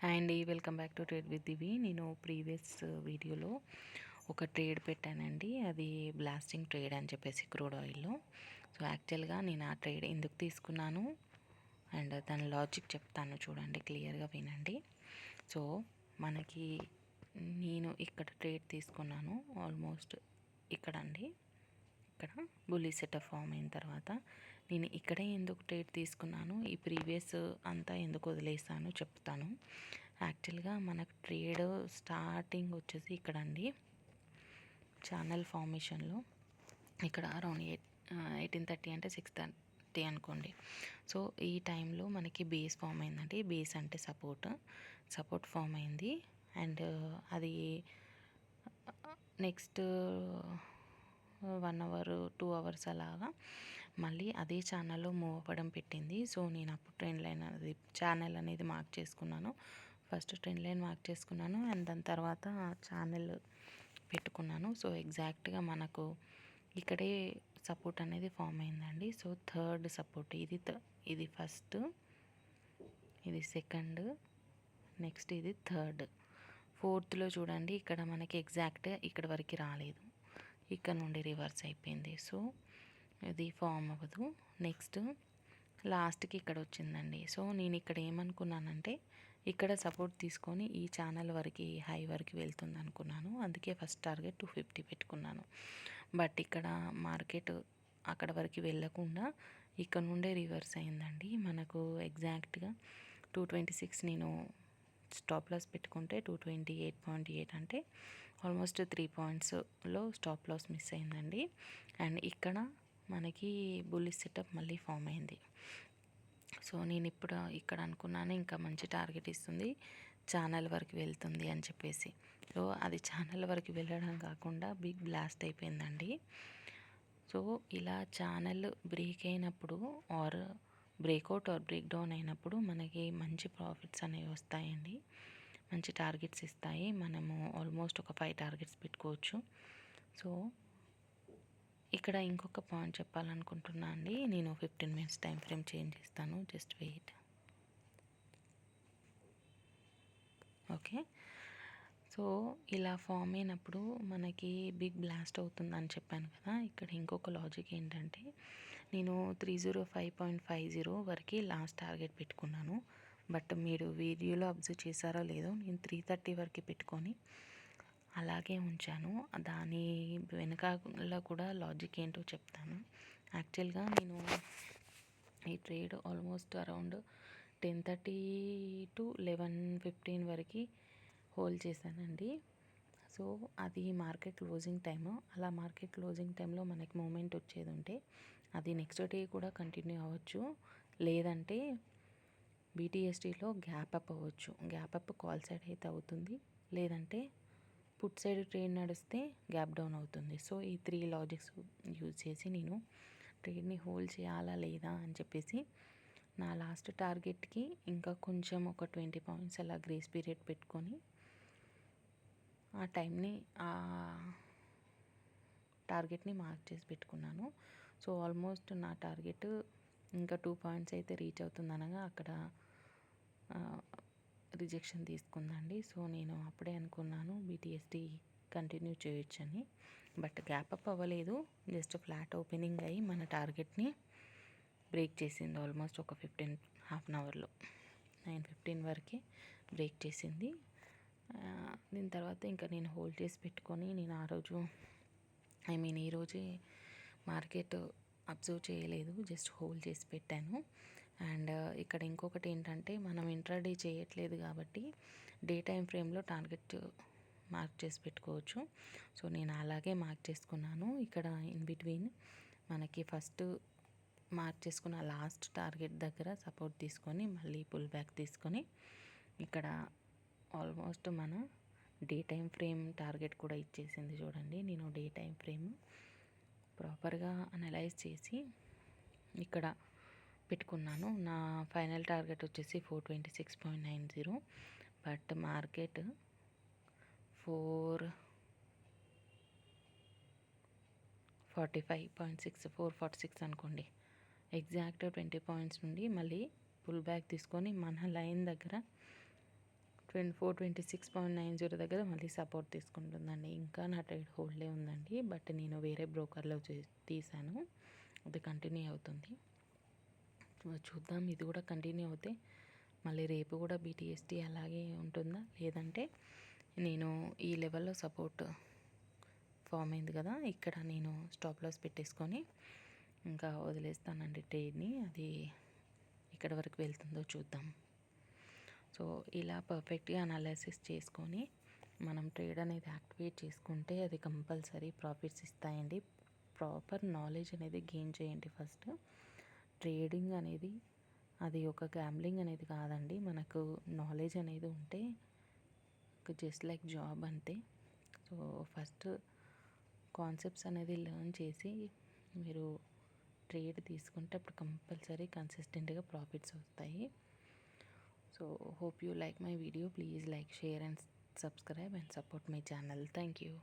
Hi అండి, welcome back to trade with Divi. నేను previous వీడియోలో ఒక ట్రేడ్ పెట్టానండి. అది బ్లాస్టింగ్ ట్రేడ్ అని చెప్పేసి క్రూడ్ ఆయిల్లో. సో యాక్చువల్గా నేను ఆ ట్రేడ్ ఎందుకు తీసుకున్నాను అండ్ దాని లాజిక్ చెప్తాను, చూడండి, క్లియర్గా వినండి. సో మనకి నేను ఇక్కడ ట్రేడ్ తీసుకున్నాను ఆల్మోస్ట్ ఇక్కడ అండి. ఇక్కడ బుల్లీ సెటప్ ఫామ్ అయిన తర్వాత నేను ఇక్కడే ఎందుకు ట్రేడ్ తీసుకున్నాను, ఈ ప్రీవియస్ అంతా ఎందుకు వదిలేసాను చెప్తాను. యాక్చువల్గా మనకు ట్రేడ్ స్టార్టింగ్ వచ్చేసి ఇక్కడ అండి, ఛానల్ ఫార్మేషన్లో ఇక్కడ అరౌండ్ 18:30 అంటే 6:30 అనుకోండి. సో ఈ టైంలో మనకి బేస్ ఫామ్ అయిందండి. బేస్ అంటే సపోర్ట్ ఫామ్ అయింది. అండ్ అది నెక్స్ట్ 1 అవర్ 2 అవర్స్ అలాగా మళ్ళీ అదే ఛానల్లో మూవ్ అవ్వడం పెట్టింది. సో నేను అప్పుడు ట్రెండ్ లైన్ అనేది ఛానల్ అనేది మార్క్ చేసుకున్నాను. ఫస్ట్ ట్రెండ్ లైన్ మార్క్ చేసుకున్నాను అండ్ దాని తర్వాత ఛానల్ పెట్టుకున్నాను. సో ఎగ్జాక్ట్గా మనకు ఇక్కడే సపోర్ట్ అనేది ఫామ్ అయిందండి. సో థర్డ్ సపోర్ట్ ఇది ఫస్ట్, ఇది సెకండ్, నెక్స్ట్ ఇది థర్డ్. ఫోర్త్లో చూడండి, ఇక్కడ మనకి ఎగ్జాక్ట్గా ఇక్కడ వరకు రాలేదు, ఇక్కడ నుండి రివర్స్ అయిపోయింది. సో ఇది ఫామ్ అవ్వదు. నెక్స్ట్ లాస్ట్కి ఇక్కడ వచ్చిందండి. సో నేను ఇక్కడ ఏమనుకున్నానంటే ఇక్కడ సపోర్ట్ తీసుకొని ఈ ఛానల్ వరకు హై వరకు వెళ్తుంది అనుకున్నాను. అందుకే ఫస్ట్ టార్గెట్ 250 పెట్టుకున్నాను. బట్ ఇక్కడ మార్కెట్ అక్కడ వరకు వెళ్ళకుండా ఇక్కడ నుండే రివర్స్ అయిందండి. మనకు ఎగ్జాక్ట్గా 226 నేను స్టాప్ లాస్ పెట్టుకుంటే 228.8 అంటే ఆల్మోస్ట్ 3 పాయింట్స్లో స్టాప్ లాస్ మిస్ అయిందండి. అండ్ ఇక్కడ మనకి బుల్లిష్ సెటప్ మళ్ళీ ఫామ్ అయింది. సో నేను ఇప్పుడు ఇక్కడ అనుకున్నాను ఇంకా మంచి టార్గెట్ ఇస్తుంది, ఛానల్ వరకు వెళ్తుంది అని చెప్పేసి. సో అది ఛానల్ వరకు వెళ్ళడం కాకుండా బిగ్ బ్లాస్ట్ అయిపోయిందండి. సో ఇలా ఛానల్ బ్రేక్ అయినప్పుడు or breakout or break down అయినప్పుడు మనకి మంచి ప్రాఫిట్స్ అనేవి వస్తాయండి, మంచి టార్గెట్స్ ఇస్తాయి. మనము ఆల్మోస్ట్ ఒక 5 టార్గెట్స్ పెట్టుకోవచ్చు. సో ఇక్కడ ఇంకొక పాయింట్ చెప్పాలనుకుంటున్నా అండి. నేను 15 మినిట్స్ టైం ఫ్రేమ్ చేంజ్ చేస్తాను, జస్ట్ వెయిట్. ఓకే, సో ఇలా ఫామ్ అయినప్పుడు మనకి బిగ్ బ్లాస్ట్ అవుతుందని చెప్పాను కదా. ఇక్కడ ఇంకొక లాజిక్ ఏంటంటే నేను 305.50 వరకు లాస్ట్ టార్గెట్ పెట్టుకున్నాను. బట్ మీరు వీడియోలో అబ్జర్వ్ చేశారో లేదో, నేను 330 వరకు పెట్టుకొని అలాగే ఉంచాను. దాని వెనకాల కూడా లాజిక్ ఏంటో చెప్తాను. యాక్చువల్గా నేను ఈ ట్రేడ్ ఆల్మోస్ట్ అరౌండ్ 10:30 to 11:15 వరకు హోల్డ్ చేశానండి. సో అది మార్కెట్ క్లోజింగ్ టైము. అలా మార్కెట్ క్లోజింగ్ టైంలో మనకి మూమెంట్ వచ్చేది ఉంటే అది నెక్స్ట్ డే కూడా కంటిన్యూ అవ్వచ్చు, లేదంటే బీటీఎస్టీలో గ్యాప్ అప్ అవ్వచ్చు. గ్యాప్ అప్ కాల్ సైడ్ అయితే అవుతుంది, లేదంటే పుట్ సైడ్ ట్రేడ్ నడిస్తే గ్యాప్ డౌన్ అవుతుంది. సో ఈ 3 లాజిక్స్ యూజ్ చేసి నేను ట్రేడ్ని హోల్డ్ చేయాలా లేదా అని చెప్పేసి నా లాస్ట్ టార్గెట్కి ఇంకా కొంచెం ఒక 20 పాయింట్స్ అలా గ్రేస్ పీరియడ్ పెట్టుకొని ఆ టైంని ఆ టార్గెట్ని మార్క్ చేసి పెట్టుకున్నాను. సో ఆల్మోస్ట్ నా టార్గెట్ ఇంకా 2 పాయింట్స్ అయితే రీచ్ అవుతుంది అనగా అక్కడ రిజెక్షన్ తీసుకుందండి. సో నేను అప్పుడే అనుకున్నాను బీటీఎస్టీ కంటిన్యూ చేయొచ్చని. బట్ గ్యాప్ అప్ అవ్వలేదు, జస్ట్ ఫ్లాట్ ఓపెనింగ్ అయ్యి మన టార్గెట్ని బ్రేక్ చేసింది. ఆల్మోస్ట్ ఒక హాఫ్ అన్ అవర్లో 9:15 వరకే బ్రేక్ చేసింది. దీని తర్వాత ఇంకా నేను హోల్డ్ చేసి పెట్టుకొని నేను ఆ రోజు ఈరోజే మార్కెట్ అబ్జర్వ్ చేయలేదు, జస్ట్ హోల్డ్ చేసి పెట్టాను. అండ్ ఇక్కడ ఇంకొకటి ఏంటంటే మనం ఇంట్రాడే చేయట్లేదు కాబట్టి డే టైం ఫ్రేమ్లో టార్గెట్ మార్క్ చేసి పెట్టుకోవచ్చు. సో నేను అలాగే మార్క్ చేసుకున్నాను. ఇక్కడ ఇన్ బిట్వీన్ మనకి ఫస్ట్ మార్క్ చేసుకున్న లాస్ట్ టార్గెట్ దగ్గర సపోర్ట్ తీసుకొని మళ్ళీ పుల్ బ్యాక్ తీసుకొని ఇక్కడ ఆల్మోస్ట్ మన డే టైం ఫ్రేమ్ టార్గెట్ కూడా ఇచ్చేసింది. చూడండి, నేను డే టైం ఫ్రేమ్ ప్రాపర్గా అనలైజ్ చేసి ఇక్కడ పెట్టుకున్నాను. నా ఫైనల్ టార్గెట్ వచ్చేసి 426.90, బట్ మార్కెట్ 446 అనుకోండి. ఎగ్జాక్ట్ 20 పాయింట్స్ నుండి మళ్ళీ పుల్ బ్యాక్ తీసుకొని మన లైన్ దగ్గర 26.90 దగ్గర మళ్ళీ సపోర్ట్ తీసుకుంటుందండి. ఇంకా నా ట్రేడ్ హోల్డే ఉందండి, బట్ నేను వేరే బ్రోకర్లో తీసాను, అది కంటిన్యూ అవుతుంది. చూద్దాం, ఇది కూడా కంటిన్యూ అవుతే మళ్ళీ రేపు కూడా BTST అలాగే ఉంటుందా, లేదంటే నేను ఈ లెవెల్లో సపోర్ట్ ఫామ్ అయింది కదా, ఇక్కడ నేను స్టాప్ లాస్ పెట్టేసుకొని ఇంకా వదిలేస్తానండి ట్రేడ్ని. అది ఎక్కడి వరకు వెళ్తుందో చూద్దాం. సో ఇలా పర్ఫెక్ట్గా అనాలిసిస్ చేసుకొని మనం ట్రేడ్ అనేది యాక్టివేట్ చేసుకుంటే అది కంపల్సరీ ప్రాఫిట్స్ ఇస్తాయండి. ప్రాపర్ నాలెడ్జ్ అనేది గెయిన్ చేయండి ఫస్ట్. ట్రేడింగ్ అనేది అది ఒక గ్యాంబ్లింగ్ అనేది కాదండి. మనకు నాలెడ్జ్ అనేది ఉంటే జస్ట్ లైక్ జాబ్ అంతే. సో ఫస్ట్ కాన్సెప్ట్స్ అనేది లెర్న్ చేసి మీరు ట్రేడ్ తీసుకుంటే అప్పుడు కంపల్సరీ కన్సిస్టెంట్గా ప్రాఫిట్స్ వస్తాయి. So hope you like my video. Please like, share and subscribe and support my channel. Thank you.